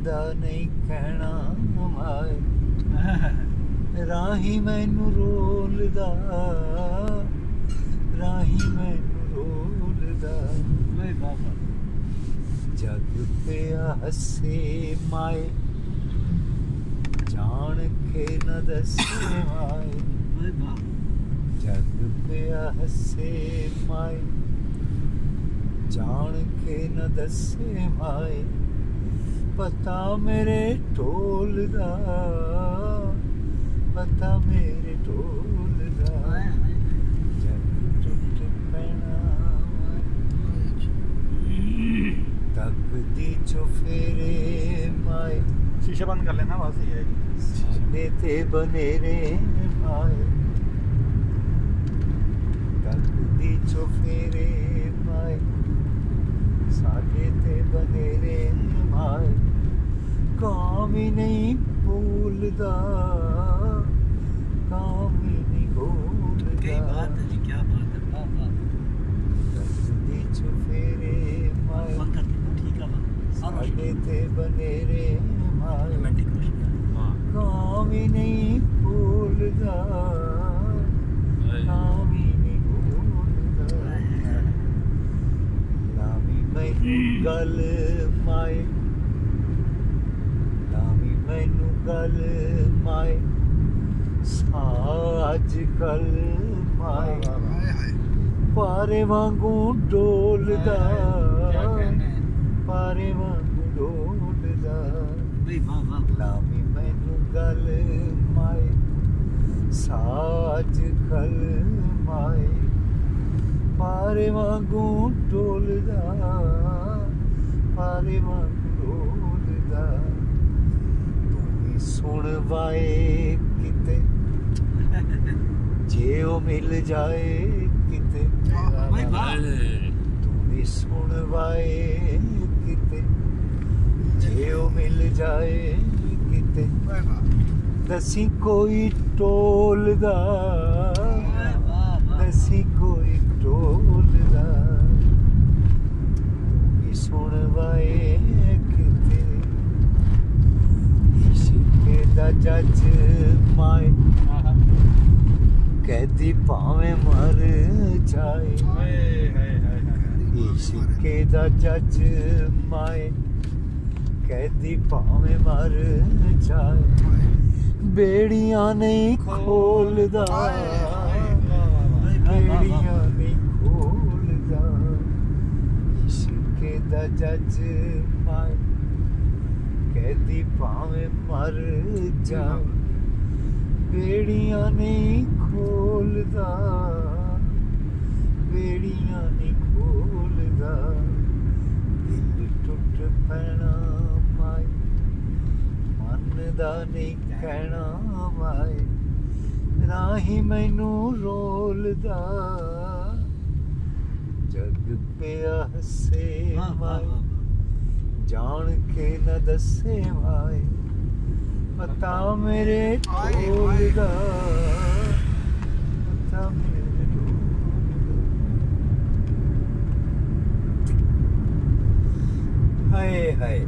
दा नहीं कहना माए राही मैनू रोलदा राही मैनू रोलदा जग पिया हसे माए जान के न दसे माए जग पिया हसे माए जान के न दसे माए पता मेरे ढोल दा पता मेरे ढोल दा जग टुट पैना तक दी चुफेरे माए शीशा बंद कर लेना बस ये साडे ते बनेरे माए तक दी चुफेरे माए साडे ते बनेरे माए काम ही नहीं भूलदा काम ही नहीं भूलदा क्या बात है जी क्या बात है वाह वाह दी चुफेरे माए बंद कर देना ठीक है साडे ते बनेरे माए रोमांटिक वाह काम ही नहीं भूलदा काम ही नहीं भूलदा लामी मैनू गल माए लामी मैनू गल माए साज कल माए पारे वांगू डोलदा पारे वांगू डोलदा भाई वाह वाह लामी मैनू गल माए साज कल माए पारे वांगू डोलदा पारे वांगू डोलदा तू ही सुन वाए किते जे ओ मिल जाए किते भाई वाह तू ही सुन वाए किते जे ओ मिल जाए किते दसी कोई टोलदा दसी कोई टोलदा तू सुन वाए किते इश्के दा जज माए कैदी भावे मर जाए इश्के दा जज माए कैदी भावे मर जाए बेड़ियां नहीं खोलदा बेड़ियां नहीं खोलदा इश्के दा जज माए कैदी भावे मर जाए बेड़ियां नहीं खोलदा बेड़ियां नहीं खोलदा दिल टुट पैना माए मन दा नहीं कहना माए राही मैनू रोलदा जग पिया हसे माए जान के न दसे माए पता मेरे ढोलदा पता मेरे ढोलदा हाय हाय